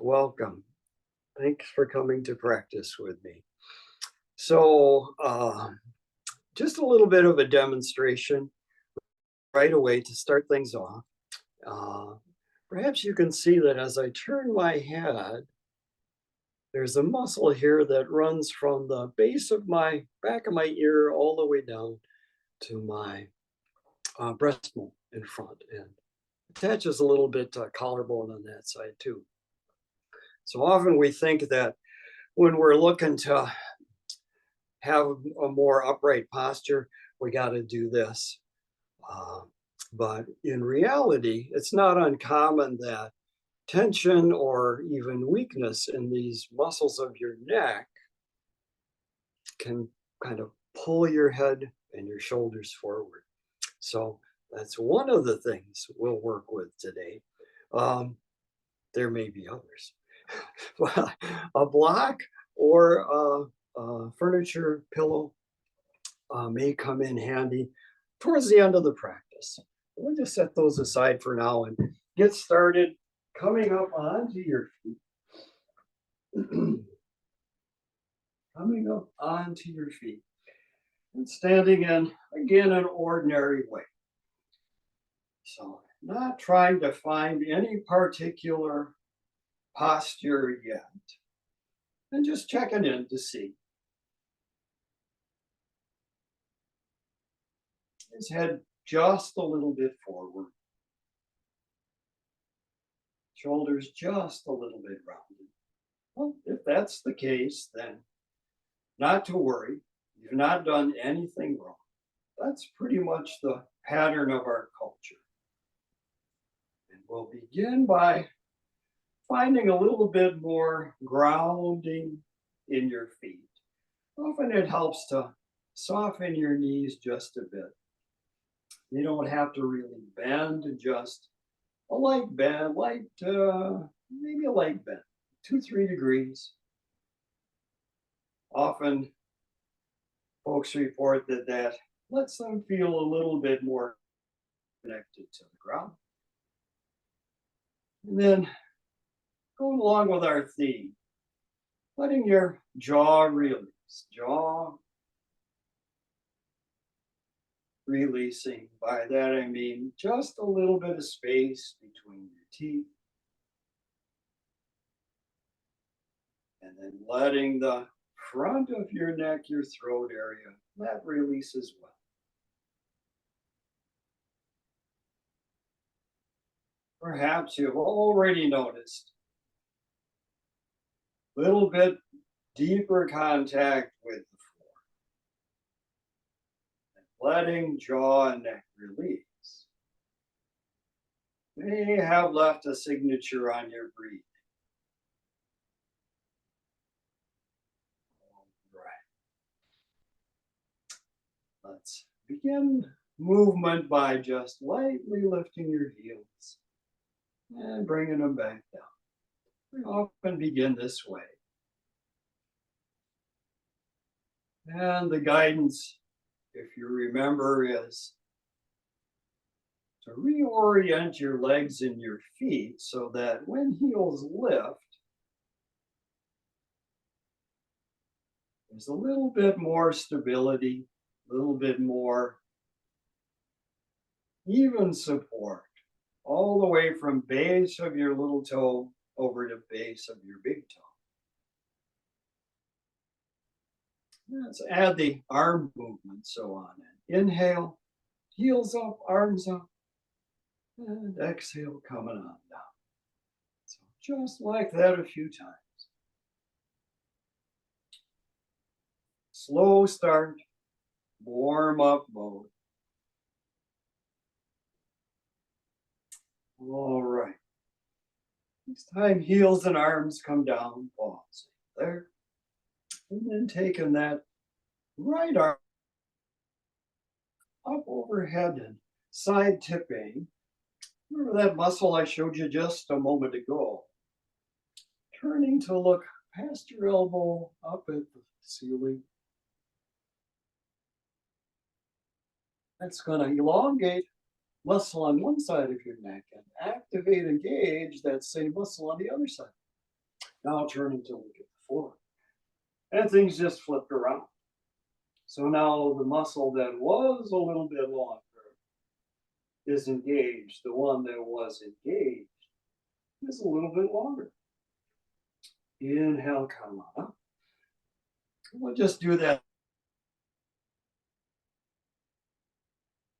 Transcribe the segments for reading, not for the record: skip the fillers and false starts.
Welcome. Thanks for coming to practice with me. So, just a little bit of a demonstration right away to start things off. Uh, Perhaps you can see that as I turn my head, there's a muscle here that runs from the base of my back of my ear all the way down to my breastbone in front and attaches a little bit to collarbone on that side too. So often we think that when we're looking to have a more upright posture, we got to do this. Uh, but in reality, it's not uncommon that tension or even weakness in these muscles of your neck can kind of pull your head and your shoulders forward. So that's one of the things we'll work with today. Um, there may be others. Well, a block or a furniture pillow may come in handy towards the end of the practice. We'll just set those aside for now and get started coming up onto your feet. Coming up onto your feet and standing in, again, an ordinary way. So, not trying to find any particular posture yet, and just checking in to see. His head just a little bit forward, shoulders just a little bit rounded. Well, if that's the case, then not to worry. You've not done anything wrong. That's pretty much the pattern of our culture. And we'll begin by finding a little bit more grounding in your feet. Often it helps to soften your knees just a bit. You don't have to really bend, just a light bend, maybe a light bend, 2-3 degrees. Often folks report that lets them feel a little bit more connected to the ground. And then going along with our theme, letting your jaw release, jaw releasing. By that I mean just a little bit of space between your teeth. And then letting the front of your neck, your throat area, that release as well. Perhaps you've already noticed a little bit deeper contact with the floor. And letting jaw and neck release may have left a signature on your breathing. Let's begin movement by just lightly lifting your heels and bringing them back down. We often begin this way. And the guidance, if you remember, is to reorient your legs and your feet so that when heels lift, there's a little bit more stability, a little bit more even support, all the way from base of your little toe over to base of your big toe. Let's add the arm movement so on. Inhale, heels up, arms up, and exhale, coming on down. So just like that a few times. Slow start, warm up mode. All right. This time, heels and arms come down, pause there. And then taking that right arm up overhead and side tipping. Remember that muscle I showed you just a moment ago? Turning to look past your elbow up at the ceiling. That's going to elongate muscle on one side of your neck and activate, engage that same muscle on the other side. Now turning to look at the floor. And things just flipped around. So now the muscle that was a little bit longer is engaged. The one that was engaged is a little bit longer. Inhale, come on up. We'll just do that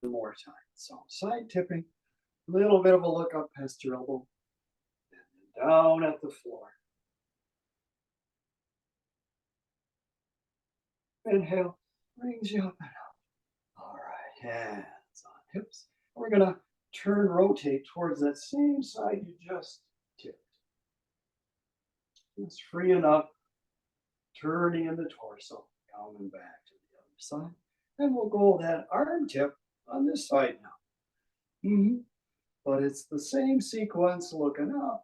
one more time. So side tipping, a little bit of a look up past your elbow, and then down at the floor. Inhale, brings you up and up. All right, hands on hips. We're gonna turn, rotate towards that same side you just tipped. Just freeing up, turning in the torso, coming back to the other side. And we'll go that arm tip on this side now. But it's the same sequence, looking up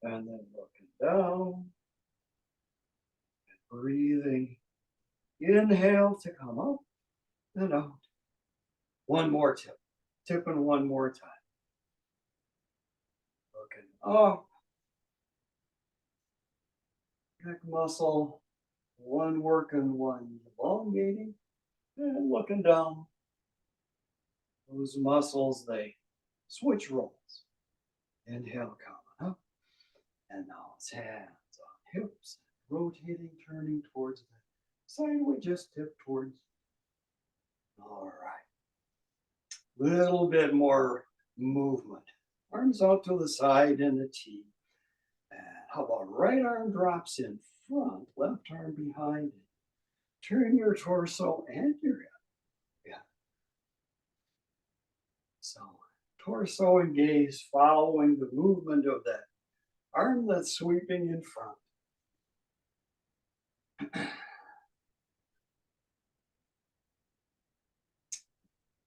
and then looking down and breathing. Inhale to come up and out. One more tip. Tipping one more time. Looking up. Neck muscle. One working, one elongating. And looking down. Those muscles, they switch roles. Inhale, coming up. And now it's hands on hips. Rotating, turning towards the side we just tipped towards. All right. Little bit more movement. Arms out to the side in a T. And how about right arm drops in front, left arm behind it. Turn your torso and your head. Yeah. So torso and gaze following the movement of that arm that's sweeping in front.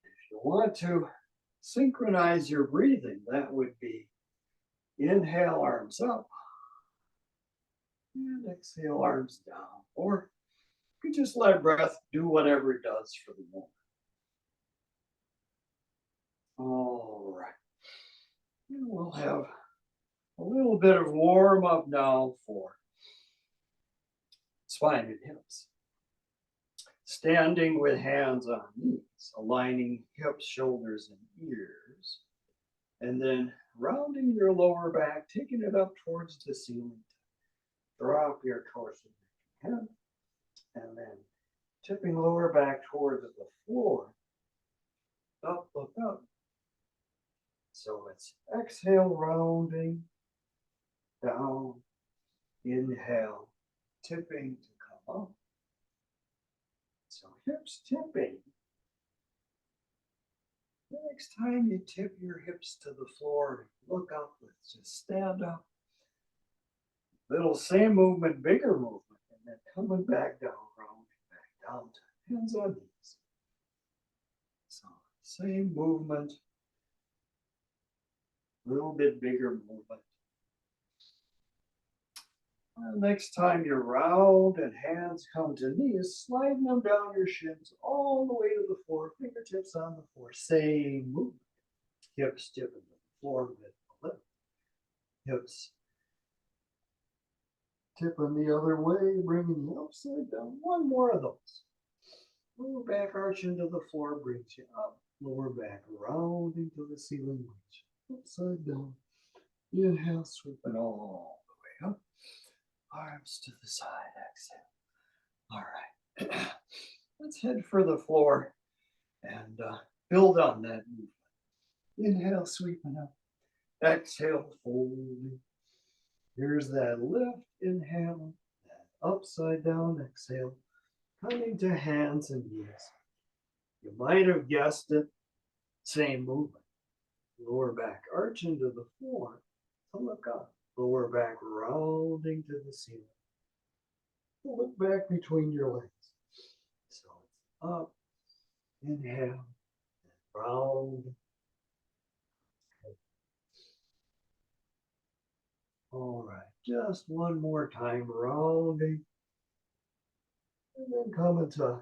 If you want to synchronize your breathing, that would be inhale, arms up, and exhale, arms down. Or you just let breath do whatever it does for the moment. All right. And we'll have a little bit of warm up now for spine and hips. Standing with hands on knees, aligning hips, shoulders, and ears. And then rounding your lower back, taking it up towards the ceiling. Drop your torso head. And then tipping lower back towards the floor. Up, look up. So it's exhale, rounding, down, inhale, tipping to come up. So hips tipping. The next time you tip your hips to the floor, look up, let's just stand up. Little same movement, bigger movement, and then coming back down, rounding back down to hands on knees. So same movement, a little bit bigger movement. Next time you're round and hands come to knees, sliding them down your shins all the way to the floor, fingertips on the floor. Same movement. Hips tipping to the floor with the lip. Hips tipping the other way, bringing you upside down. One more of those. Lower back arch into the floor brings you up. Lower back round into the ceiling, brings you upside down. Inhale, sweeping all the way up. Arms to the side, exhale. All right. Let's head for the floor and build on that movement. Inhale, sweeping up. Exhale, folding. Here's that lift. Inhale. That upside down exhale. Coming to hands and knees. You might have guessed it. Same movement. Lower back arch into the floor. So look up. Lower back rounding to the ceiling. Look back between your legs. So it's up, inhale, and round. All right, just one more time, rounding. And then coming to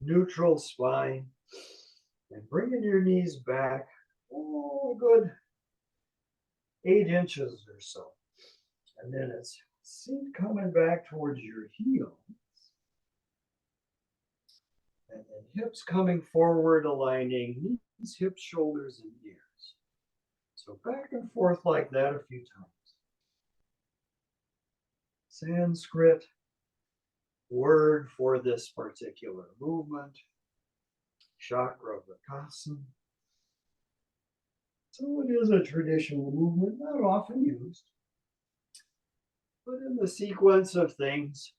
neutral spine. And bringing your knees back, a good 8 inches or so. And then it's seat coming back towards your heels. And then hips coming forward, aligning knees, hips, shoulders, and ears. So back and forth like that a few times. Sanskrit word for this particular movement, chakra vakasana. So it is a traditional movement, not often used, but in the sequence of things,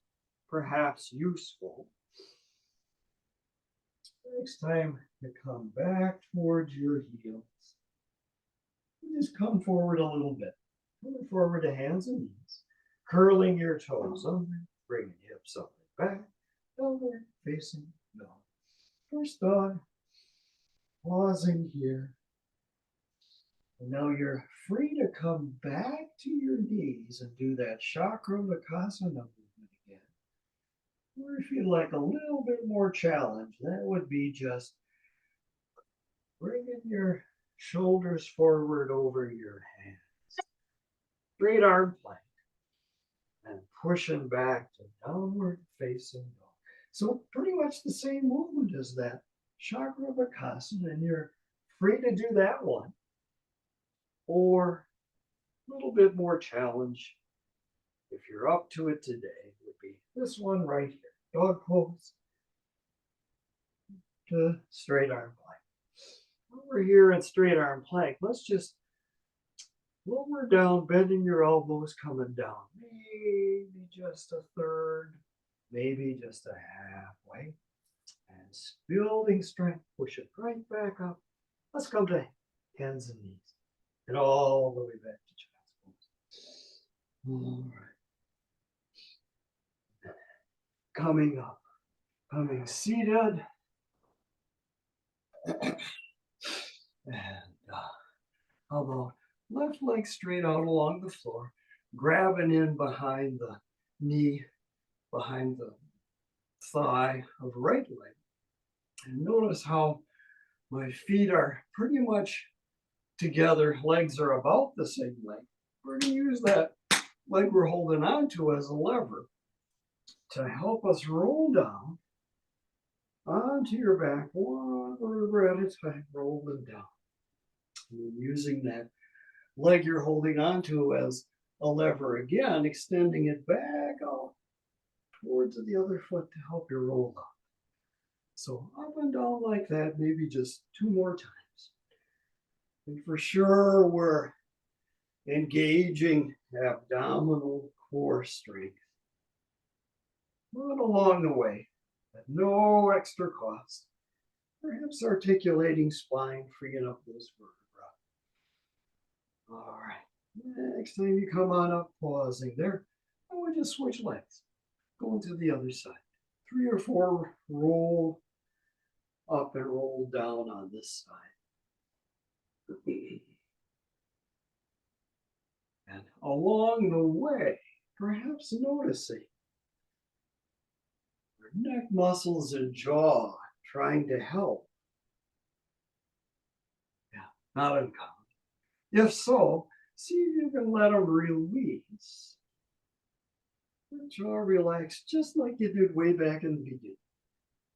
perhaps useful. Next time you come back towards your heels, you just come forward a little bit. Coming forward to hands and knees, curling your toes under, bringing hips up and back, downward facing dog. First dog, pausing here. And now you're free to come back to your knees and do that chakra vakasana movement again. Or if you'd like a little bit more challenge, that would be just bringing your shoulders forward over your hands. Straight arm plank. And pushing back to downward facing dog. So pretty much the same movement as that chakra vakasana, and you're free to do that one. Or a little bit more challenge, if you're up to it today, would be this one right here. Dog pose to straight arm plank. Over here in straight arm plank, let's just lower down, bending your elbows, coming down. Maybe just a third, maybe just a halfway. And building strength, push it right back up. Let's come to hands and knees. And all the way back to child's pose. All right. Coming up, coming seated. And how about left leg straight out along the floor, grabbing in behind the knee, behind the thigh of right leg. And notice how my feet are pretty much together, legs are about the same length. We're going to use that leg we're holding on to as a lever to help us roll down onto your back, one vertebra at a time, rolling down. And using that leg you're holding onto as a lever again, extending it back out towards the other foot to help you roll up. So up and down like that, maybe just 2 more times. And for sure, we're engaging abdominal core strength. But along the way, at no extra cost, perhaps articulating spine, freeing up those vertebrae. All right, next time you come on up, pausing there, I would just switch legs, going to the other side. 3 or 4 roll up and roll down on this side. And along the way, perhaps noticing your neck muscles and jaw trying to help. Yeah, not uncommon. If so, see if you can let them release. The jaw relax just like you did way back in the beginning.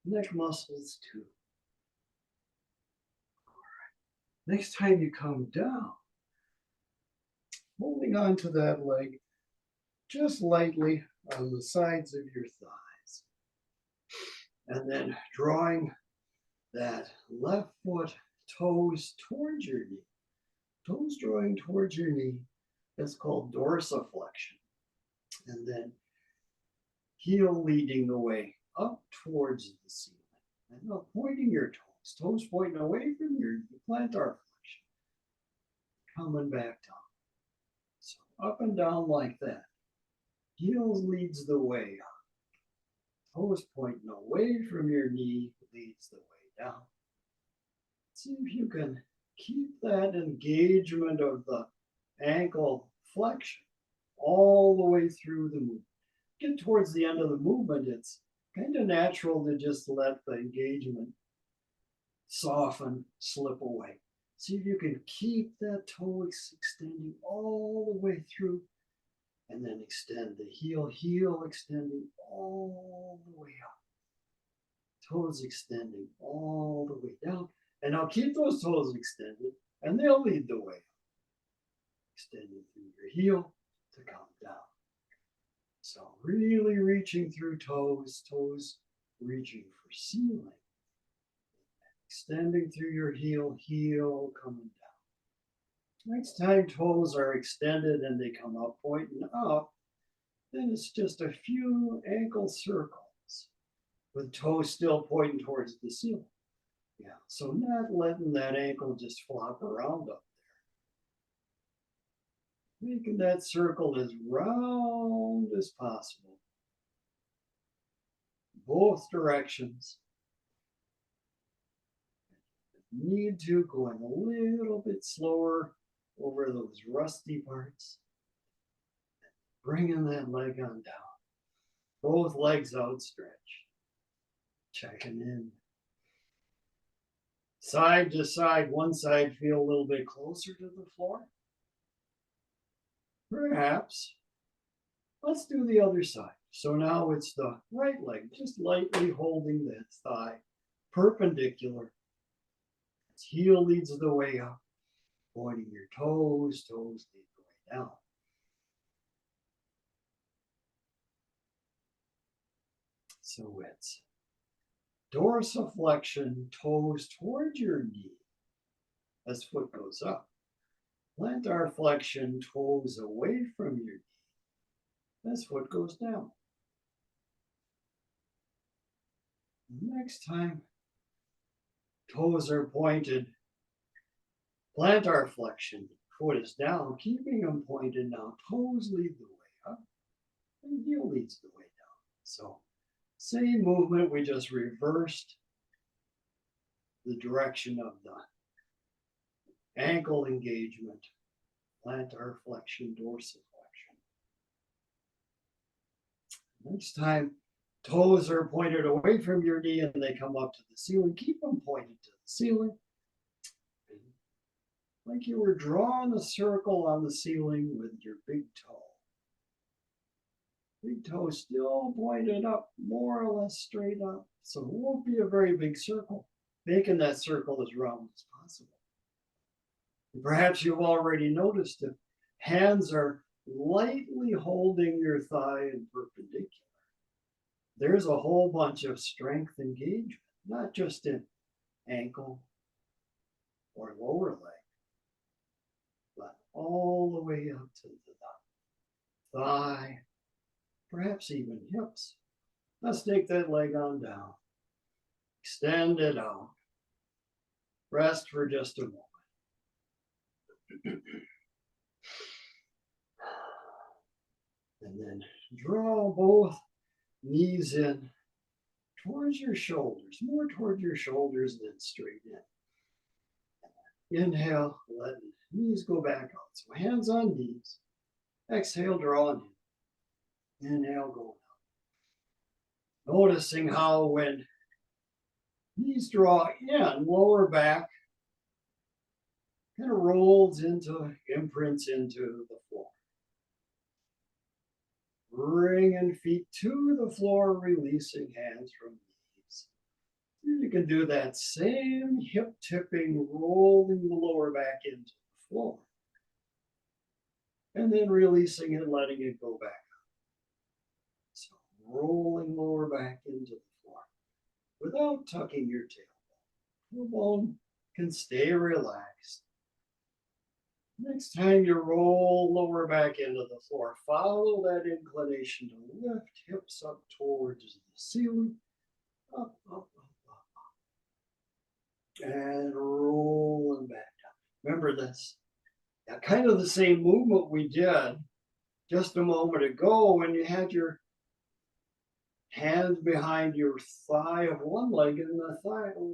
Neck muscles too. All right. Next time you come down, holding on to that leg just lightly on the sides of your thighs. And then drawing that left foot toes towards your knee. Toes drawing towards your knee. That's called dorsiflexion. And then heel leading the way up towards the ceiling. And now pointing your toes. Toes pointing away from your plantar flexion. Coming back down. So up and down like that. Heels leads the way up. Toes pointing away from your knee leads the way down. See if you can keep that engagement of the ankle flexion all the way through the movement. Get towards the end of the movement, it's kind of natural to just let the engagement soften, slip away. See if you can keep that toe extending all the way through And then extend the heel extending all the way up. Toes extending all the way down. And now keep those toes extended, and they'll lead the way. Extending through your heel to come down. So really reaching through toes reaching for ceiling. Extending through your heel coming down. Next time toes are extended and they come up, pointing up, then it's just a few ankle circles with toes still pointing towards the ceiling. Yeah, so not letting that ankle just flop around up there. Making that circle as round as possible. Both directions. Need to going a little bit slower over those rusty parts. Bringing that leg on down. Both legs outstretched. Checking in. Side to side, one side feel a little bit closer to the floor. Perhaps. Let's do the other side. So now it's the right leg, just lightly holding that thigh perpendicular. Its heel leads the way up, pointing your toes lead the way down. So it's dorsiflexion, toes towards your knee as foot goes up. Plantar flexion, toes away from your knee as foot goes down. Next time, toes are pointed. Plantar flexion, foot is down, keeping them pointed now. Toes lead the way up, and heel leads the way down. So, same movement, we just reversed the direction of the ankle engagement. Plantar flexion, dorsiflexion. Next time, toes are pointed away from your knee and they come up to the ceiling. Keep them pointed to the ceiling. Like you were drawing a circle on the ceiling with your big toe. Big toe still pointed up, more or less straight up. So it won't be a very big circle, making that circle as round as possible. And perhaps you've already noticed if hands are lightly holding your thigh in perpendicular, there's a whole bunch of strength engagement, not just in ankle or lower leg, but all the way up to the thigh, perhaps even hips. Let's take that leg on down. Extend it out. Rest for just a moment. And then draw both knees in towards your shoulders, more towards your shoulders than straight in. Inhale, let knees go back out. So hands on knees. Exhale, draw in. Inhale, go out. Noticing how when knees draw in, lower back kind of rolls into, imprints into the floor. Bringing feet to the floor, releasing hands from knees. You can do that same hip tipping, rolling the lower back into the floor. And then releasing it, letting it go back up. So rolling lower back into the floor without tucking your tailbone. Tailbone can stay relaxed. Next time you roll lower back into the floor, follow that inclination to lift hips up towards the ceiling. Up, up, up, up. And rolling back down. Remember this. Kind of the same movement we did just a moment ago when you had your hands behind your thigh of one leg and the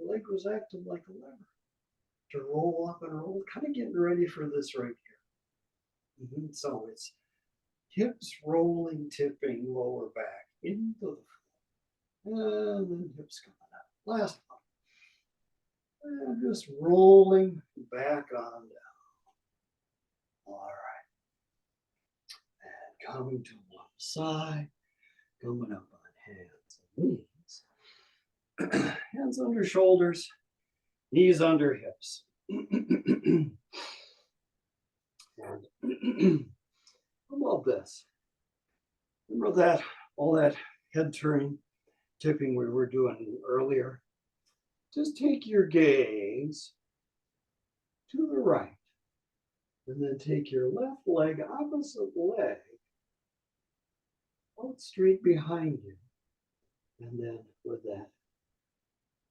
leg was acting like a lever to roll up and roll, kind of getting ready for this right here. So it's hips rolling, tipping lower back into the floor. And then hips coming up. Last one. And just rolling back on down. All right. And coming to one side, coming up on hands and knees. Hands under shoulders, knees under hips. And how about this? Remember that, all that head turning, tipping we were doing earlier? Just take your gaze to the right, and then take your left leg, opposite leg, out straight behind you. And then with that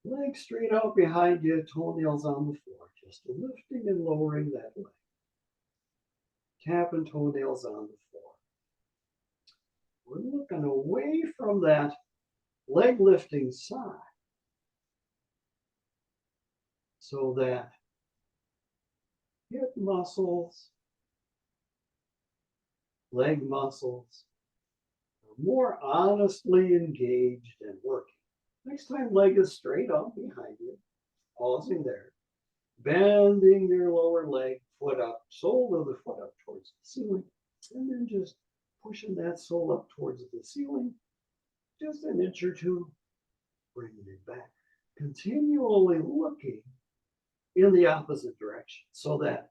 leg straight out behind you, toenails on the floor, just lifting and lowering that leg. Tapping toenails on the floor. We're looking away from that leg lifting side so that hip muscles, leg muscles are more honestly engaged and working. Next time, leg is straight up behind you, pausing there, bending your lower leg, foot up, sole of the foot up towards the ceiling, and then just pushing that sole up towards the ceiling, just an inch or two, bringing it back. Continually looking in the opposite direction so that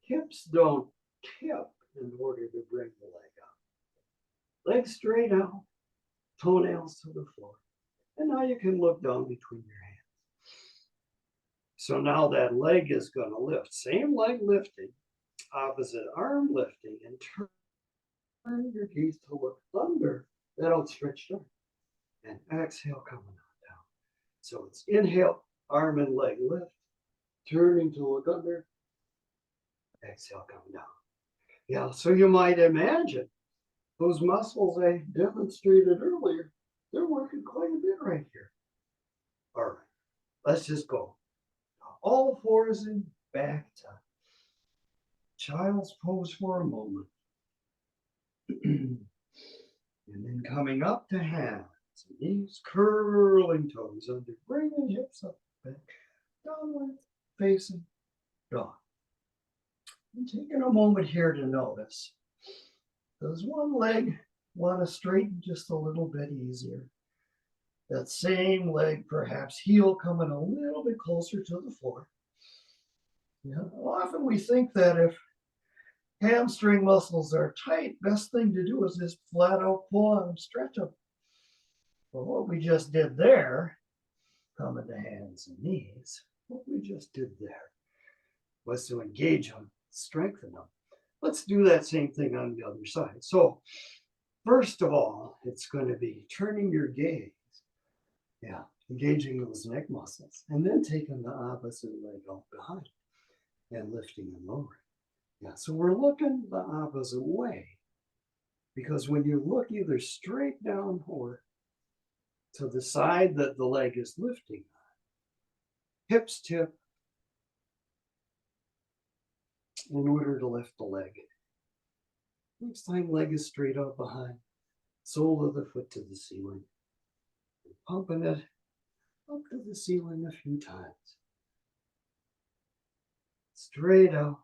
hips don't tip in order to bring the leg up. Legs straight out, toenails to the floor. And now you can look down between your hands. So now that leg is going to lift. Same leg lifting, opposite arm lifting, and turn your gaze to look under that outstretched arm. And exhale, coming on down. So it's inhale, arm and leg lift, turning to look under, exhale, coming down. Yeah, so you might imagine those muscles I demonstrated earlier, they're working quite a bit right here. All right, let's just go. All fours and back to child's pose for a moment. And then coming up to hands, knees, curling toes under, bringing hips up, back, downward, facing dog. And taking a moment here to notice, does one leg want to straighten just a little bit easier? That same leg, perhaps heel coming a little bit closer to the floor. Yeah, often we think that if hamstring muscles are tight, best thing to do is just flat out pull on them, stretch them. But what we just did there, coming to hands and knees, what we just did there was to engage them, strengthen them. Let's do that same thing on the other side. So first of all, it's going to be turning your gaze, engaging those neck muscles, and then taking the opposite leg out behind and lifting and lowering. Yeah, so we're looking the opposite way because when you look either straight down or to the side that the leg is lifting on, hips tip in order to lift the leg. Next time, leg is straight up behind, sole of the foot to the ceiling. Pumping it up to the ceiling a few times. Straight out,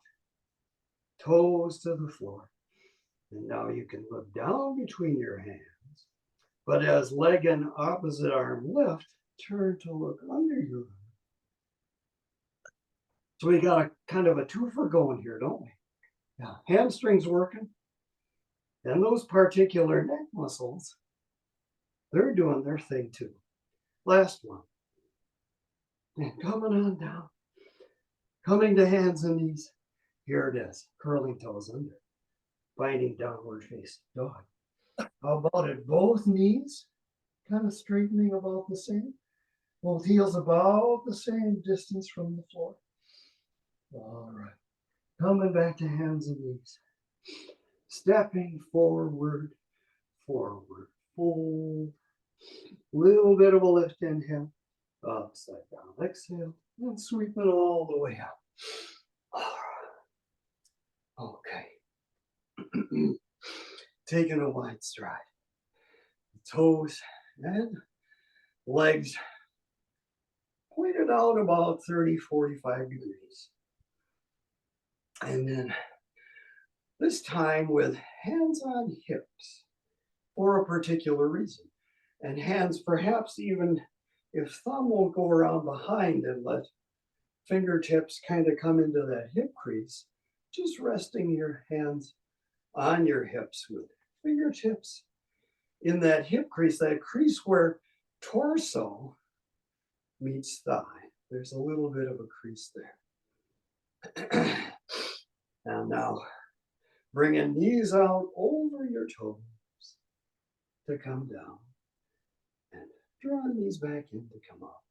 toes to the floor. And now you can look down between your hands. But as leg and opposite arm lift, turn to look under your arm. So we got a kind of a twofer going here, don't we? Yeah, hamstrings working. And those particular neck muscles, they're doing their thing too. Last one. And coming on down. Coming to hands and knees. Here it is. Curling toes under. Finding downward facing dog. How about it? Both knees kind of straightening about the same. Both heels about the same distance from the floor. All right. Coming back to hands and knees. Stepping forward, forward, fold. Little bit of a lift, inhale. Upside down, exhale. And sweep it all the way up. All right. Okay. Taking a wide stride. Toes and legs pointed out about 30, 45 degrees. And then This time with hands on hips for a particular reason. And hands perhaps even if thumb will go around behind and let fingertips kind of come into that hip crease, just resting your hands on your hips with fingertips in that hip crease, that crease where torso meets thigh. There's a little bit of a crease there. And now bringing knees out over your toes to come down and draw knees back in to come up.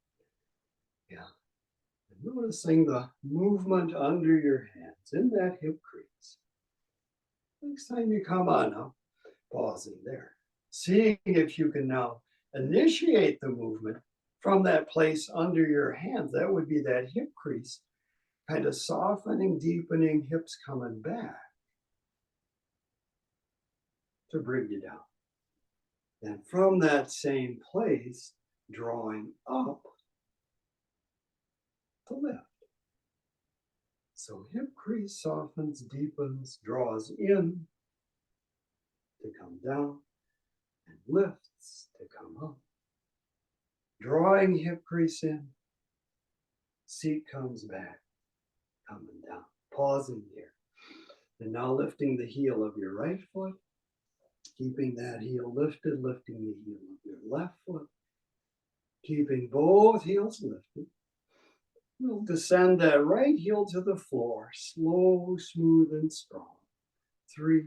Yeah. And noticing the movement under your hands in that hip crease. Next time you come on up, pausing there. Seeing if you can now initiate the movement from that place under your hands. That would be that hip crease, kind of softening, deepening, hips coming back to bring you down. And from that same place, drawing up to lift. So hip crease softens, deepens, draws in to come down, and lifts to come up. Drawing hip crease in, seat comes back, coming down, pausing here. And now lifting the heel of your right foot, keeping that heel lifted, lifting the heel of your left foot, keeping both heels lifted. We'll descend that right heel to the floor, slow, smooth, and strong. 3,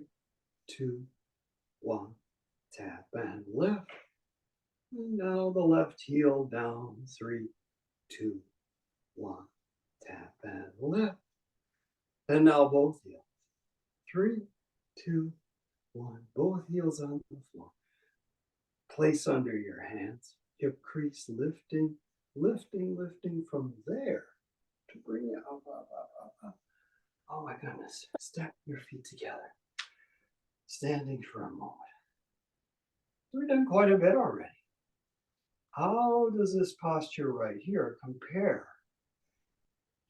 2, 1, tap and lift. And now the left heel down, 3, 2, 1, tap and lift. And now both heels, 3, 2, 1, both heels on the floor. Place under your hands, hip crease lifting, lifting, lifting from there to bring you up, up, up, up, up. Oh my goodness, step your feet together. Standing for a moment. We've done quite a bit already. How does this posture right here compare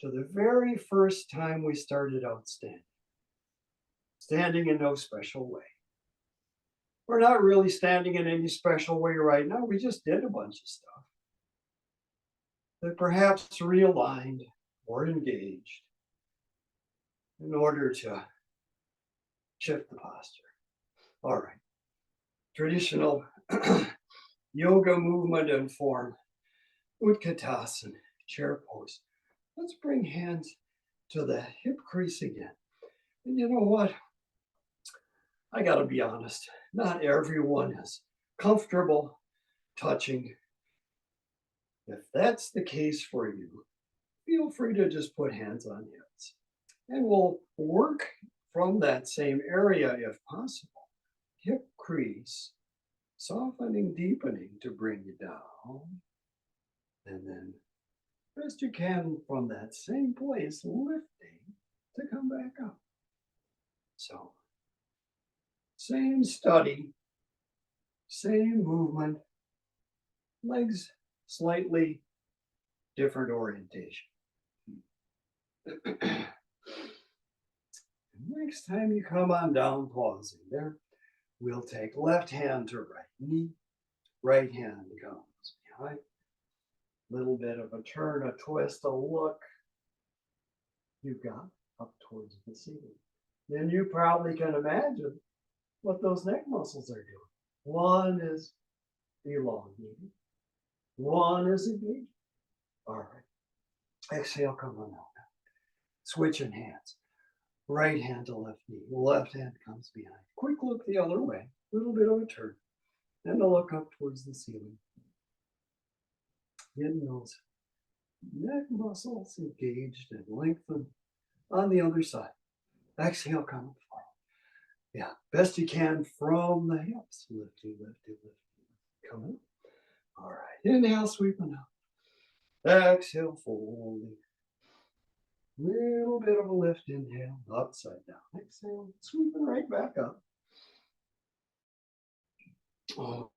to the very first time we started out standing? Standing in no special way. We're not really standing in any special way right now. We just did a bunch of stuff that perhaps realigned or engaged in order to shift the posture. All right. Traditional yoga movement and form, Utkatasana, chair pose. Let's bring hands to the hip crease again. And you know what? I gotta be honest, not everyone is comfortable touching. If that's the case for you, feel free to just put hands on hips. And we'll work from that same area if possible. Hip crease, softening, deepening to bring you down. And then best you can from that same place, lifting to come back up. So, same study, same movement, legs slightly different orientation. Next time you come on down, pausing there, we'll take left hand to right knee, right hand comes behind. Little bit of a turn, a twist, a look. You've got up towards the ceiling. Then you probably can imagine what those neck muscles are doing. One is elongated. One is engaged. All right. Exhale, come on out. Switching hands. Right hand to left knee. Left hand comes behind. Quick look the other way. Little bit of a turn. And a look up towards the ceiling. Getting those neck muscles engaged and lengthened on the other side. Exhale, come up forward. Yeah, best you can from the hips. Lifting, lifting, lifting. Come up. All right. Inhale, sweeping up. Exhale, folding. Little bit of a lift. Inhale, upside down. Exhale, sweeping right back up. Oh.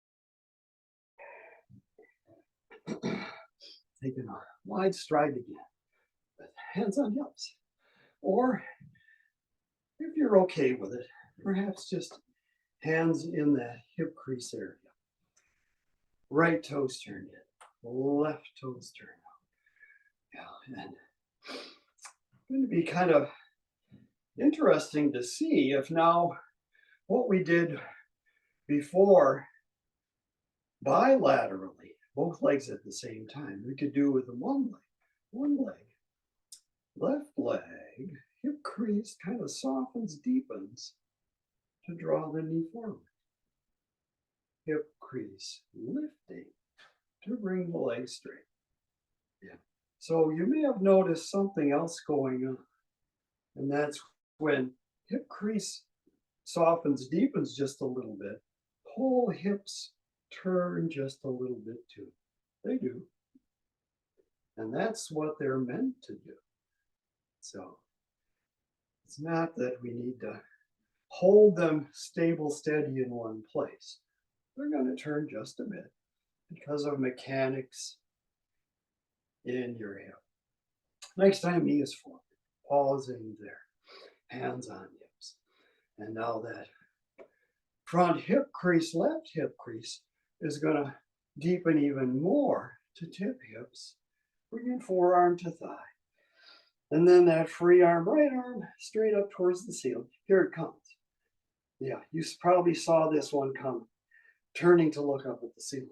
Taking a wide stride again with hands on hips. Or If you're okay with it, perhaps just hands in that hip crease area. Right toes turned in, left toes turned out. Yeah, and it's going to be kind of interesting to see if now what we did before bilaterally, both legs at the same time, we could do with one leg, left leg, hip crease kind of softens, deepens to draw the knee forward. Hip crease lifting to bring the leg straight. Yeah. So you may have noticed something else going on, and that's when hip crease softens, deepens just a little bit, whole hips turn just a little bit too. They do. And that's what they're meant to do. So it's not that we need to hold them stable, steady in one place. They're going to turn just a bit because of mechanics in your hip. Next time, knee is forward, pausing there, hands on hips. And now that front hip crease, left hip crease is going to deepen even more to tip hips, bringing forearm to thigh. And then that free arm, right arm, straight up towards the ceiling. Here it comes. Yeah, you probably saw this one come, turning to look up at the ceiling.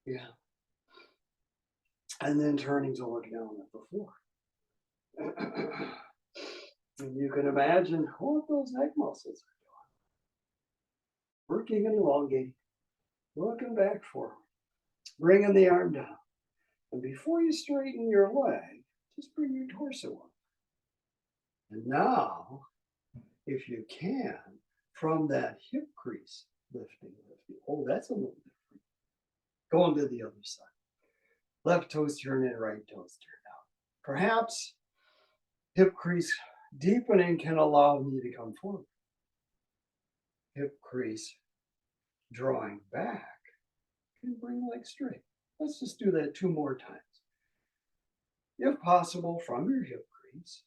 Yeah. And then turning to look down at the floor. And you can imagine what those neck muscles are doing. Working and elongating, looking back forward, bringing the arm down. And before you straighten your leg, just bring your torso up. And now, if you can, from that hip crease, lifting. Oh, that's a little different. Going to the other side. Left toes turn in, right toes turn out. Perhaps hip crease deepening can allow me to come forward. Hip crease drawing back can bring legs straight. Let's just do that 2 more times. If possible, from your hip crease.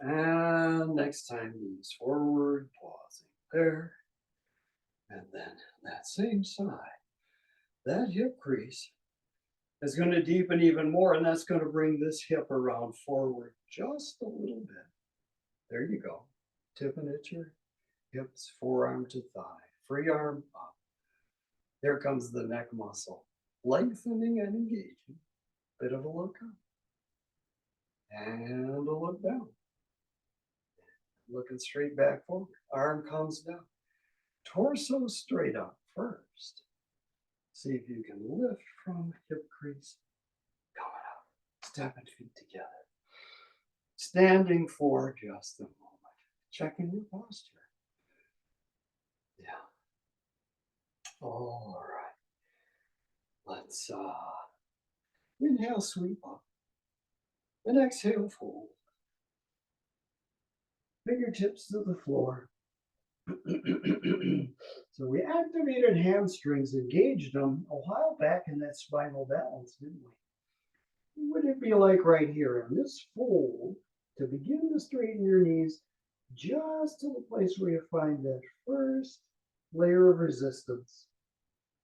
And next time, knees forward, pausing there. And then that same side, that hip crease is going to deepen even more, and that's going to bring this hip around forward just a little bit. There you go. Tipping at your hips, forearm to thigh, free arm up. Here comes the neck muscle, lengthening and engaging. Bit of a look up. And a look down. Looking straight back forward. Arm comes down. Torso straight up first. See if you can lift from hip crease. Coming up. Stepping feet together. Standing for just a moment. Checking your posture. Yeah. All right. Let's inhale, sweep up. And exhale, fold. Fingertips to the floor. So we activated hamstrings, engaged them a while back in that spinal balance, didn't we? What would it be like right here on this fold to begin to straighten your knees just to the place where you find that first layer of resistance,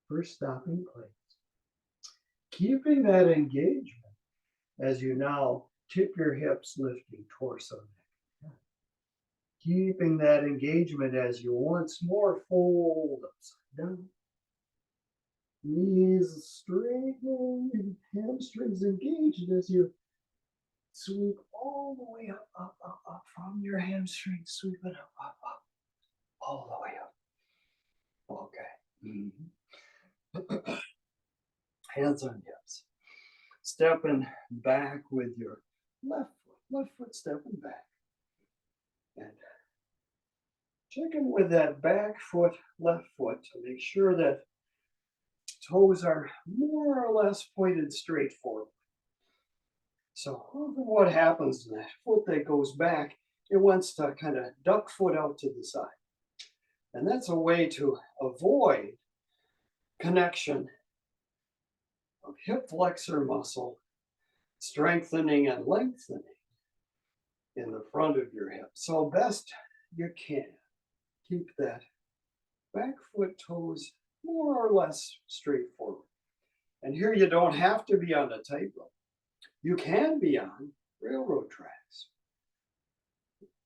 first stopping place. Keeping that engagement as you now tip your hips, lifting torso, neck. Keeping that engagement as you once more fold upside down. Knees straightening, hamstrings engaged as you sweep all the way up from your hamstrings, sweep it up, all the way up. Okay. Hands on hips. Stepping back with your left foot stepping back. And checking with that back foot, left foot to make sure that toes are more or less pointed straight forward. So what happens in that foot that goes back, it wants to kind of duck foot out to the side. And that's a way to avoid connection of hip flexor muscle, strengthening and lengthening in the front of your hip. So best you can keep that back foot toes more or less straight forward. And here you don't have to be on a tightrope. You can be on railroad tracks.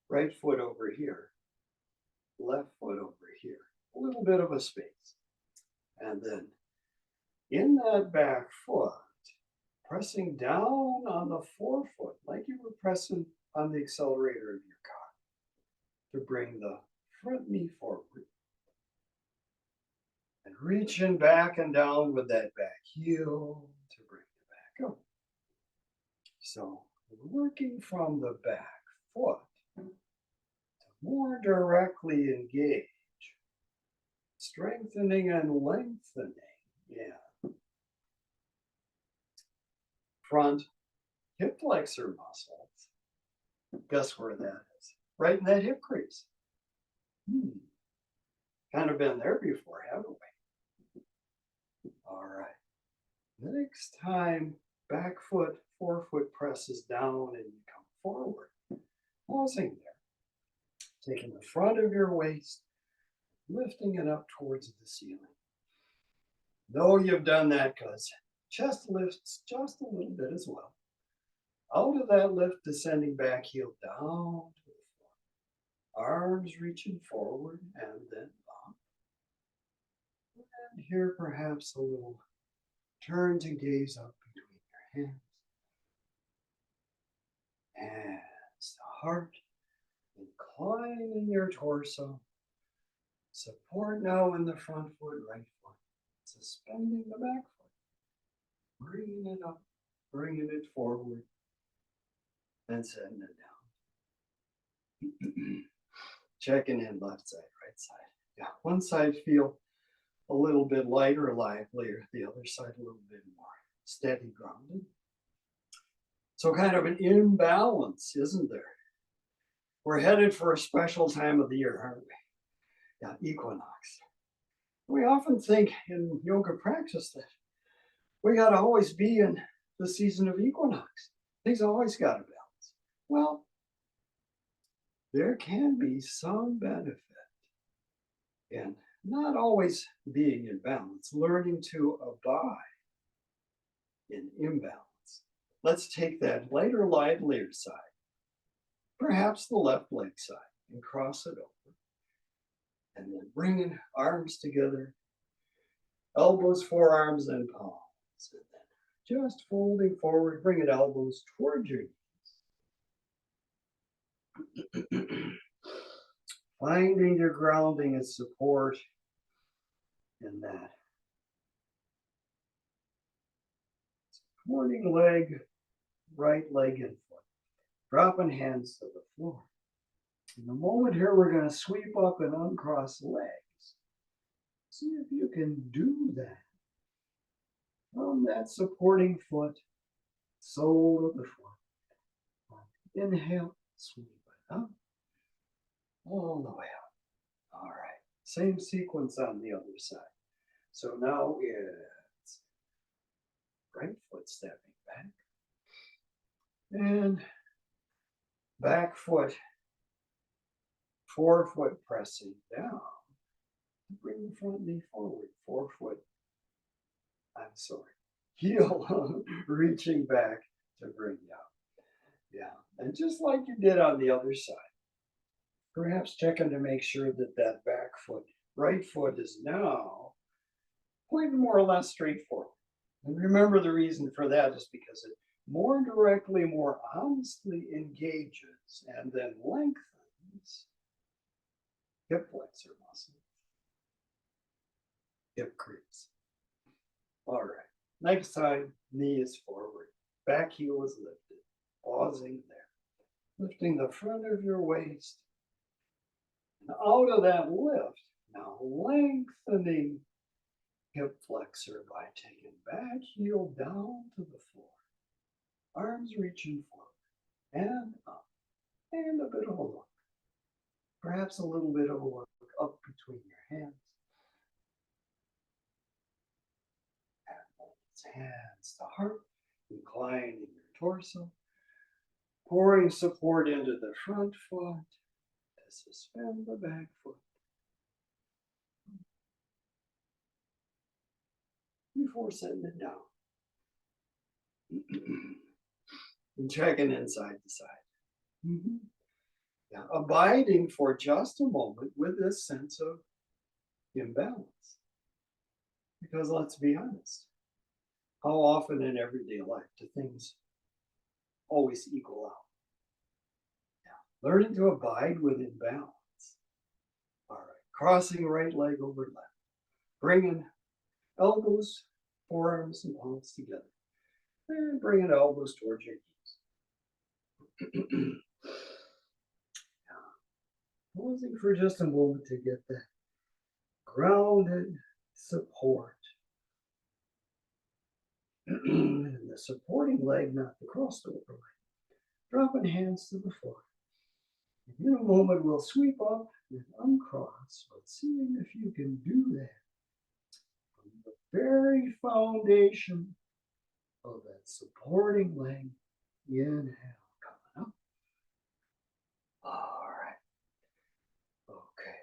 Right foot over here, left foot over here. A little bit of a space. And then in that back foot, pressing down on the forefoot like you were pressing on the accelerator of your car to bring the front knee forward. And reaching back and down with that back heel to bring it back up. So working from the back foot to more directly engage, strengthening and lengthening. Yeah. Front hip flexor muscles. Guess where that is? Right in that hip crease. Kind of been there before, haven't we? All right. Next time, back foot, forefoot presses down and you come forward. Pausing there. Taking the front of your waist, lifting it up towards the ceiling. Know you've done that because chest lifts just a little bit as well. Out of that lift, descending back heel down to the floor. Arms reaching forward and then up. And here perhaps a little turn to gaze up between your hands. Hands to heart. Inclining your torso. Support now in the front foot, right foot. Suspending the back foot. Bringing it up, bringing it forward, and setting it down. Checking in left side, right side. Yeah, one side feel a little bit lighter, livelier. The other side a little bit more steady, grounded. So kind of an imbalance, isn't there? We're headed for a special time of the year, aren't we? Yeah, equinox. We often think in yoga practice that we got to always be in the season of equinox. Things always got to balance. Well, there can be some benefit in not always being in balance, learning to abide in imbalance. Let's take that lighter, livelier side, perhaps the left leg side, and cross it over. And then bringing arms together, elbows, forearms, and palms. And then just folding forward, bringing elbows toward your knees. Finding your grounding and support in that. Supporting leg, right leg and foot. Dropping hands to the floor. In a moment here, we're going to sweep up and uncross legs. See if you can do that. From that supporting foot, sole of the foot. Inhale, sweep it up. All the way up. All right. Same sequence on the other side. So now it's right foot stepping back. And back foot, forefoot pressing down. Bring the front knee forward. Forefoot, heel reaching back to bring you up. Yeah. And just like you did on the other side. Perhaps checking to make sure that that back foot, right foot is now pointing more or less straight forward. And remember the reason for that is because it more directly, more honestly engages and then lengthens hip flexor muscle, hip crease. All right, next time, knee is forward, back heel is lifted, pausing there, lifting the front of your waist. And out of that lift, now lengthening hip flexor by taking back heel down to the floor. Arms reaching forward and up. And a bit of a look. Perhaps a little bit of a look up between your hands. And hands to heart, inclining your torso. pouring support into the front foot to suspend the back foot before setting it down. And checking in side to side. Yeah, abiding for just a moment with this sense of imbalance. Because let's be honest, how often in everyday life do things always equal out? Yeah. Learning to abide with imbalance. All right, crossing right leg over left. Bringing elbows, forearms, and palms together. And bringing elbows towards your knees. Pausing for just a moment to get that grounded support. And the supporting leg, not the crossed over leg. Dropping hands to the floor. And in a moment, we'll sweep up and uncross, but seeing if you can do that from the very foundation of that supporting leg. Inhale, coming up. All right. Okay.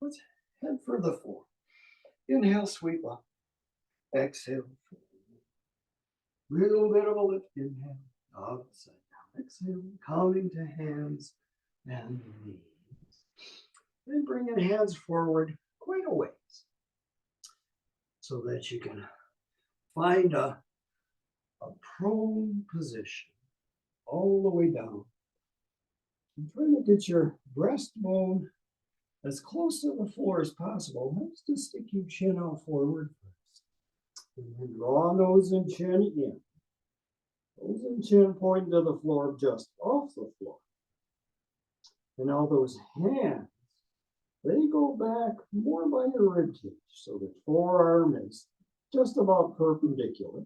Let's head for the floor. Inhale, sweep up. Exhale. Little bit of a lift. Inhale. Upside down. Exhale. Counting to hands and knees. Then bringing hands forward quite a ways so that you can find a prone position all the way down. And trying to get your breastbone as close to the floor as possible. Helps to stick your chin out forward first. And then draw nose and chin in. Nose and chin pointing to the floor, just off the floor. And now those hands, they go back more by your rib cage, so the forearm is just about perpendicular.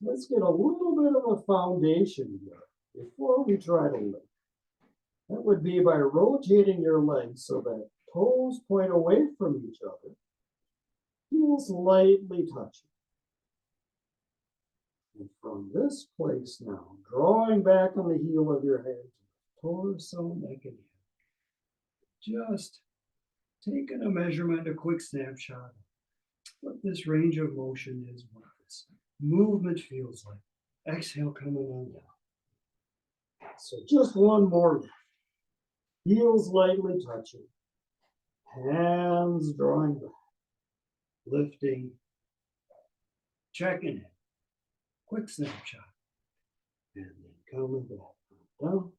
Let's get a little bit of a foundation here before we try to lift. That would be by rotating your legs so that toes point away from each other, heels lightly touching. And from this place now, drawing back on the heel of your head, torso, neck, and head. Just taking a measurement, a quick snapshot, what this range of motion is, what this movement feels like. Exhale, coming on down. So just one more lift. Heels lightly touching. Hands drawing back. Lifting. Checking in. Quick snapshot. And then coming back down.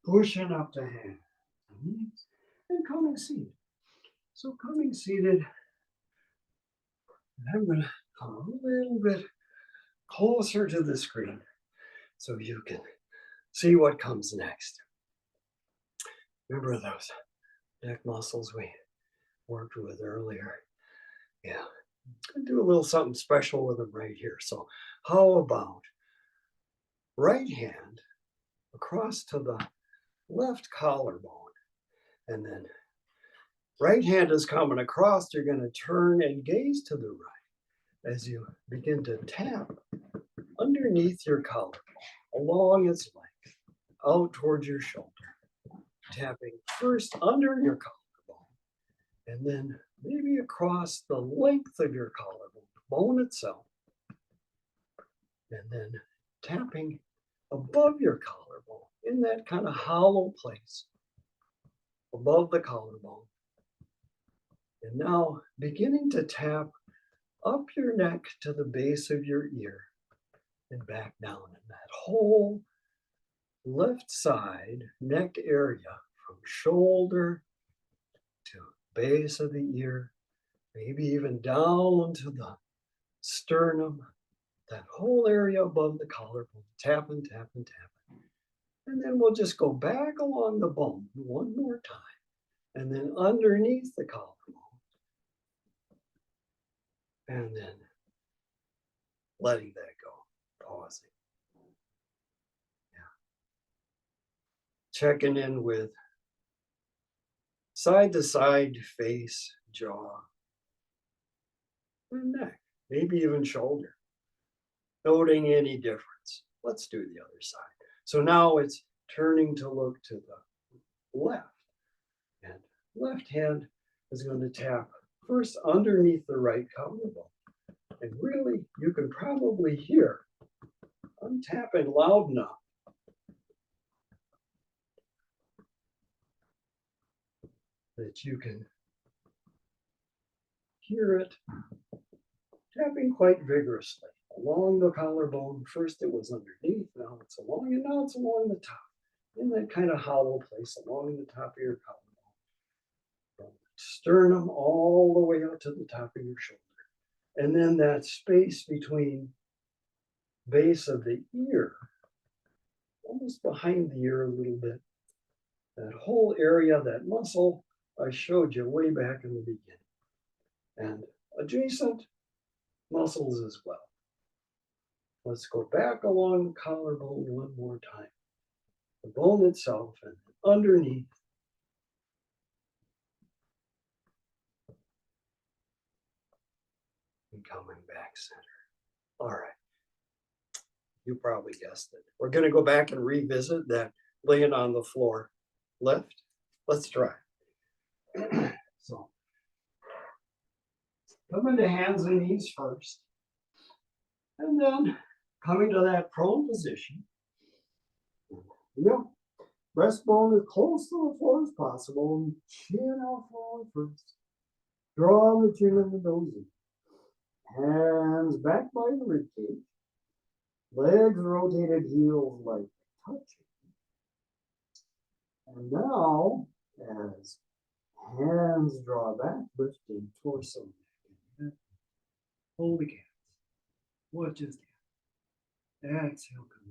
Pushing up to hands and knees. And coming seated. So coming seated. And I'm going to come a little bit closer to the screen so you can see what comes next. Remember those neck muscles we worked with earlier? Yeah, do a little something special with them right here. So how about right hand across to the left collarbone, and then right hand is coming across. You're going to turn and gaze to the right as you begin to tap underneath your collarbone, along its length, out towards your shoulder. Tapping first under your collarbone, and then maybe across the length of your collarbone, the bone itself, and then tapping above your collarbone in that kind of hollow place above the collarbone. And now beginning to tap up your neck to the base of your ear and back down in that whole left side neck area, from shoulder to base of the ear, maybe even down to the sternum, that whole area above the collarbone, tapping, tapping, tapping. And then we'll just go back along the bone one more time, and then underneath the collarbone, and then letting that go, pausing. Checking in with side to side, face, jaw, and neck, maybe even shoulder. Noting any difference. Let's do the other side. So now it's turning to look to the left. And left hand is going to tap first underneath the right collarbone. And really, you can probably hear I'm tapping loud enough that you can hear it tapping quite vigorously along the collarbone. First it was underneath, now it's along, and now it's along the top, in that kind of hollow place along the top of your collarbone. From sternum all the way out to the top of your shoulder. And then that space between base of the ear, almost behind the ear a little bit, that whole area, that muscle I showed you way back in the beginning. And adjacent muscles as well. Let's go back along the collarbone one more time. The bone itself and underneath. And coming back center. All right. You probably guessed it. We're going to go back and revisit that laying on the floor lift. Let's try. So, come into hands and knees first. And then coming to that prone position. Yep. Breastbone as close to the floor as possible. And chin out forward first. Draw the chin and the nose in. Hands back by the ribcage. Legs rotated, heels like touching. And now, as hands draw back, lifting torso back. Hold again. What just happened? Exhale, come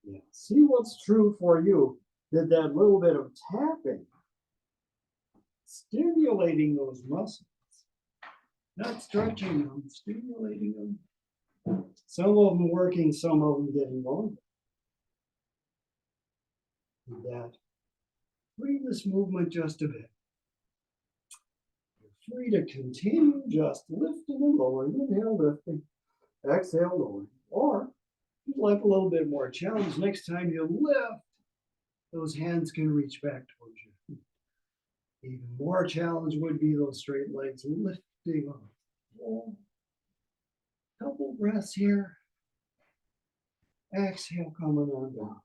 in. Yeah. See what's true for you. Did that little bit of tapping, stimulating those muscles, not stretching them, stimulating them. Some of them working, some of them getting longer. And that, free this movement just a bit. You're free to continue just lifting and lowering. Inhale, lifting. Exhale, lowering. Or if you'd like a little bit more challenge, next time you lift, those hands can reach back towards your feet. Even more challenge would be those straight legs lifting up. Oh, couple breaths here. Exhale, coming on down.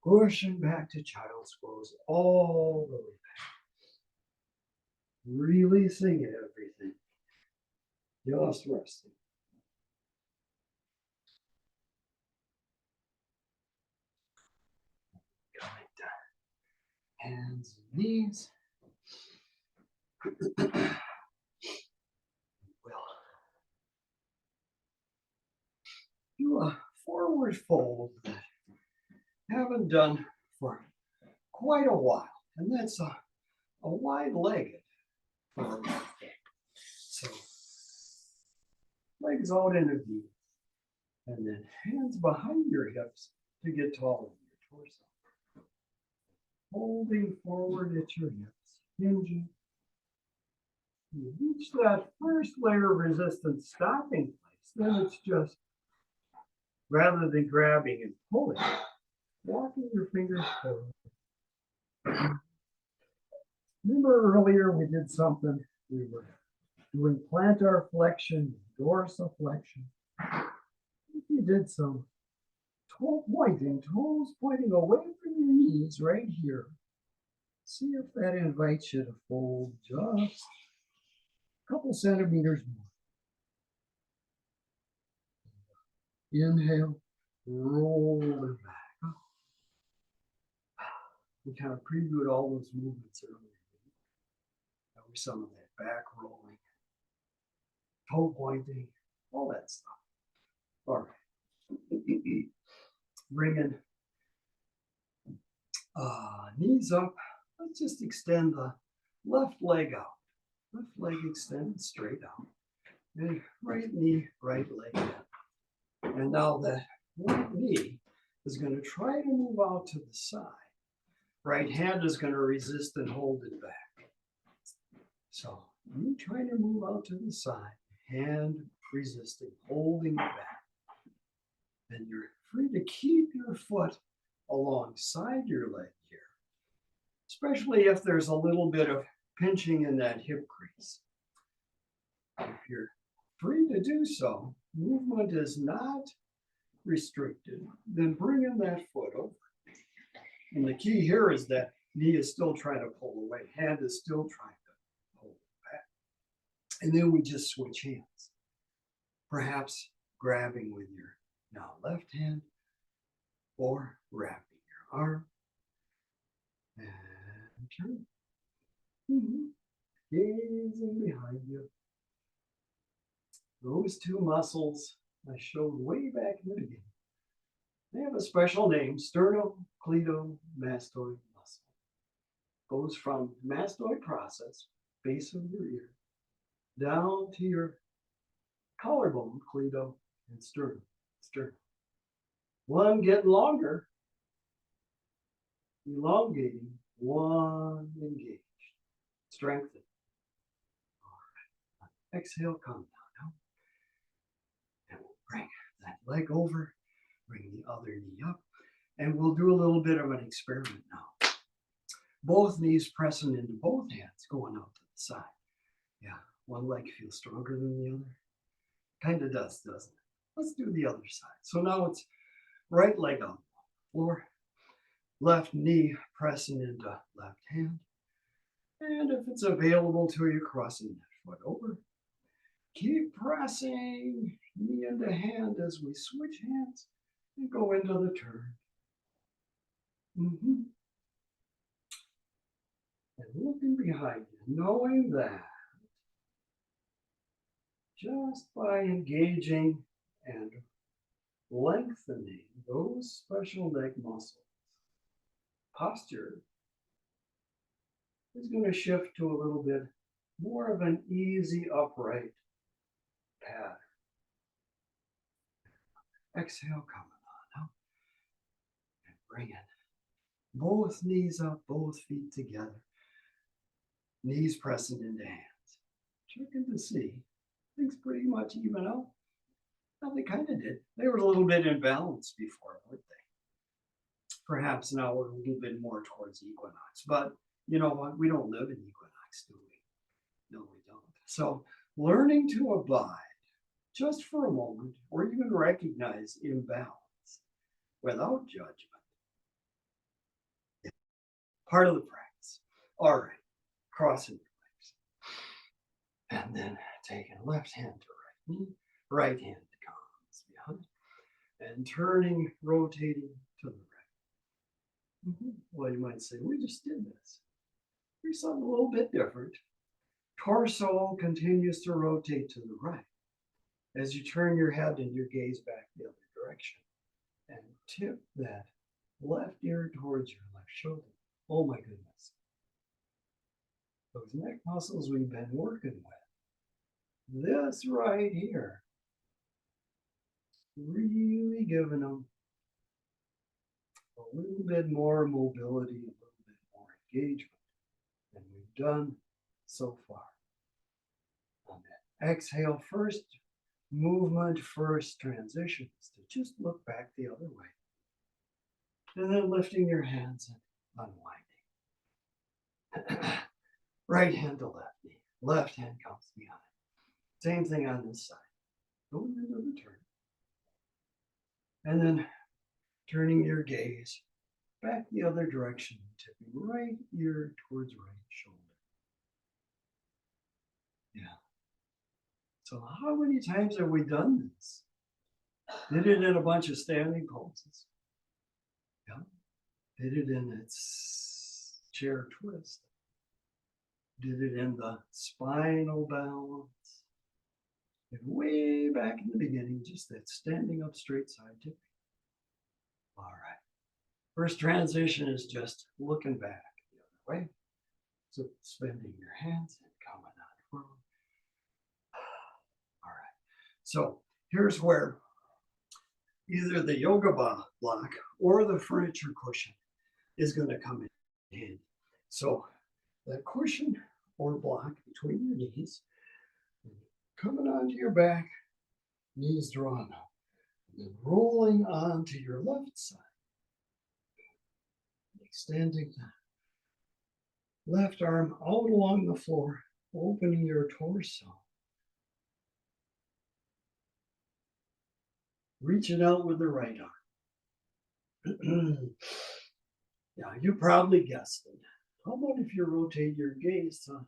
Pushing back to child's pose all the way back. Releasing everything. Just resting. Coming down. Hands and knees. Do a forward fold that I haven't done for quite a while, and that's a wide-legged forward fold. So legs out in a V, and then hands behind your hips to get taller in your torso. Holding forward at your hips, hinging. You reach that first layer of resistance stopping place, then it's just, rather than grabbing and pulling, walking your fingers forward. Remember earlier we did something, we were doing plantar flexion, dorsiflexion. If you did some toes pointing away from your knees right here, see if that invites you to fold just a couple centimeters more. Inhale, roll it back. We kind of previewed all those movements earlier. That was some of that back rolling, toe pointing, all that stuff. All right. Bringing knees up. Let's just extend the left leg out. Left leg extended straight out. And right knee, right leg in. And now the right knee is going to try to move out to the side. Right hand is going to resist and hold it back. So you try to move out to the side, hand resisting, holding it back. And you're free to keep your foot alongside your leg here, especially if there's a little bit of pinching in that hip crease. If you're free to do so, movement is not restricted, then bring in that foot over. And the key here is that knee is still trying to pull away, hand is still trying to pull back. And then we just switch hands, perhaps grabbing with your now left hand or wrapping your arm and turn. Gazing behind you. Those two muscles I showed way back in the beginning, they have a special name, sternocleidomastoid muscle. Goes from mastoid process, base of your ear, down to your collarbone, cleido, and sternum. One getting longer, elongating, one engaged, strengthen. All right. Exhale, come down now. And we'll bring that leg over, bring the other knee up, and we'll do a little bit of an experiment now. Both knees pressing into both hands, going out to the side. Yeah, one leg feels stronger than the other. Kind of does, doesn't it? Let's do the other side. So now it's right leg on the floor, left knee pressing into left hand. And if it's available to you, crossing that foot over. Keep pressing knee into hand as we switch hands and go into the turn. And looking behind you, knowing that just by engaging and lengthening those special neck muscles, posture is going to shift to a little bit more of an easy upright pattern. Exhale, coming on up. And bring it. Both knees up, both feet together. Knees pressing into hands. Checking to see. Things pretty much even out. Now they kind of did. They were a little bit imbalanced before, weren't they? Perhaps now we're a little bit more towards equinox. But you know what? We don't live in equinox, do we? No, we don't. So learning to abide just for a moment, or even recognize imbalance without judgment. Yeah. Part of the practice. All right, crossing your legs. And then taking left hand to right knee, right hand comes behind, and turning, rotating to the right. Well, you might say, we just did this. Here's something a little bit different. Torso continues to rotate to the right as you turn your head and your gaze back the other direction, and tip that left ear towards your left shoulder. Oh my goodness. Those neck muscles we've been working with. This right here. Really giving them a little bit more mobility, a little bit more engagement than we've done so far. On that exhale, first movement, first transitions to just look back the other way. And then lifting your hands and unwinding. Right hand to left knee. Left hand comes behind. Same thing on this side. Going into the turn. And then turning your gaze back the other direction, tipping right ear towards right shoulder. Yeah. So how many times have we done this? Did it in a bunch of standing poses. Yeah. Did it in its chair twist. Did it in the spinal balance. And way back in the beginning, just that standing up straight side tipping. All right. First transition is just looking back the other way. So spinning your hands and coming on forward. All right. So here's where either the yoga block or the furniture cushion is going to come in handy. So that cushion or block between your knees, coming onto your back, knees drawn up. And rolling onto your left side. Extending the left arm out along the floor, opening your torso. Reach it out with the right arm. Yeah, you probably guessed it. How about if you rotate your gaze to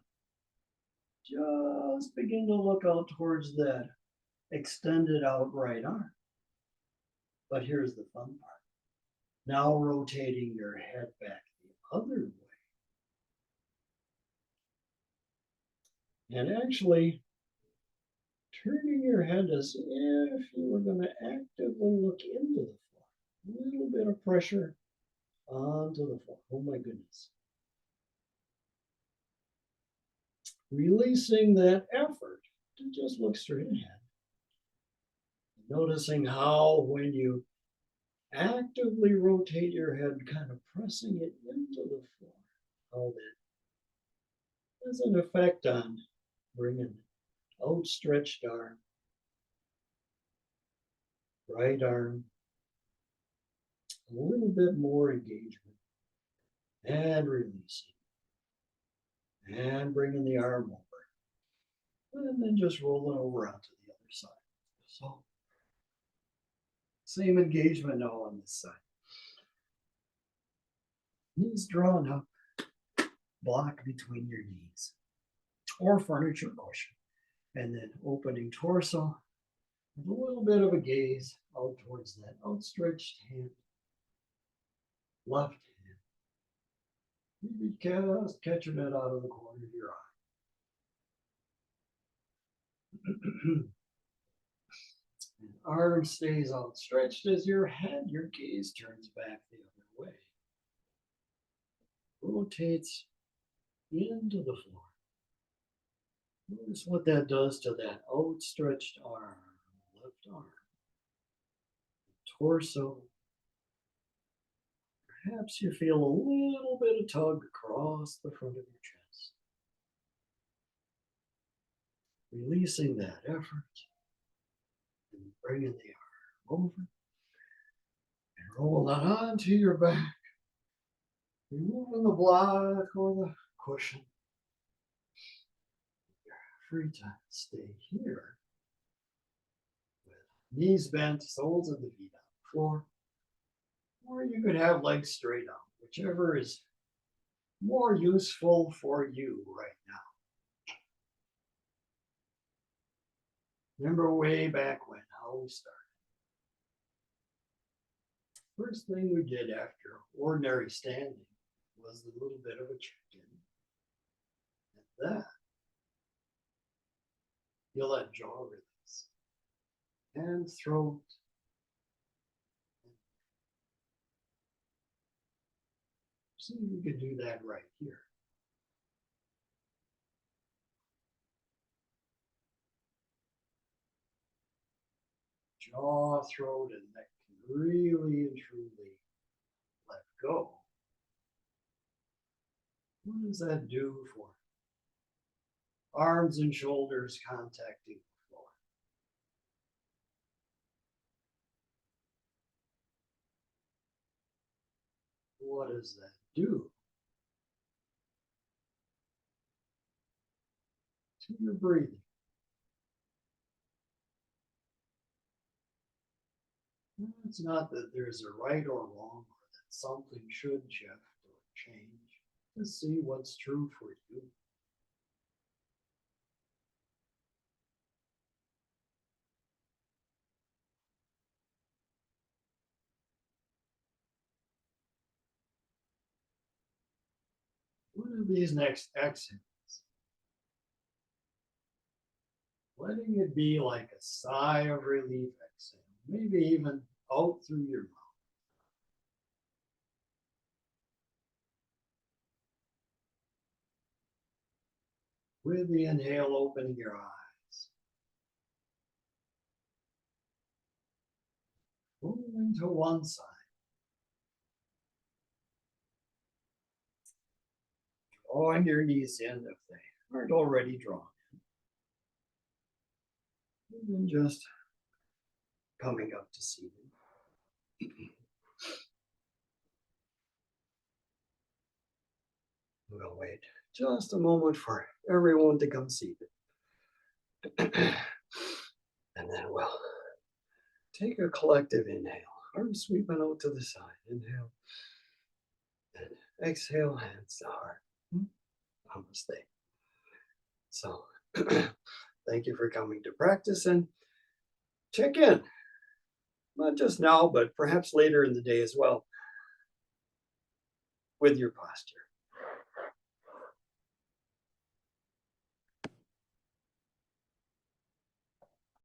just begin to look out towards that extended out right arm? But here's the fun part. Now rotating your head back the other way. And actually turning your head as if you were going to actively look into the floor. A little bit of pressure onto the floor. Oh my goodness. Releasing that effort to just look straight ahead. Noticing how when you actively rotate your head, kind of pressing it into the floor, how that has an effect on bringing outstretched arm, right arm, a little bit more engagement, and releasing, and bringing the arm over, and then just rolling over onto the other side. So, same engagement now on this side. Knees drawn up, block between your knees, or furniture cushion, and then opening torso with a little bit of a gaze out towards that outstretched hand, left hand. Maybe just catching it out of the corner of your eye. Arm stays outstretched as your head, your gaze turns back the other way. Rotates into the floor. Notice what that does to that outstretched arm, left arm, torso. Perhaps you feel a little bit of tug across the front of your chest. Releasing that effort and bringing the arm over and roll that onto your back. Removing the block or the cushion. You're free to stay here with knees bent, soles of the feet on the floor. Or you could have legs straight out, whichever is more useful for you right now. Remember way back when, how we started. First thing we did after ordinary standing was a little bit of a check-in. And that, you'll let jaw release. And throat. See if we can do that right here. Jaw, throat, and neck can really and truly let go. What does that do for arms and shoulders contacting the floor? What does that do to your breathing? It's not that there's a right or wrong, or that something should shift or change. Just see what's true for you. One of these next exhales, letting it be like a sigh of relief exhale, maybe even out through your mouth. With the inhale, opening your eyes. Moving to one side. Drawing your knees in if they aren't already drawn in. And then just coming up to see me. We'll wait just a moment for everyone to come seated. And then we'll take a collective inhale, arms sweeping out to the side. Inhale. And exhale, hands to heart. Namaste. So, thank you for coming to practice, and check in, not just now, but perhaps later in the day as well, with your posture.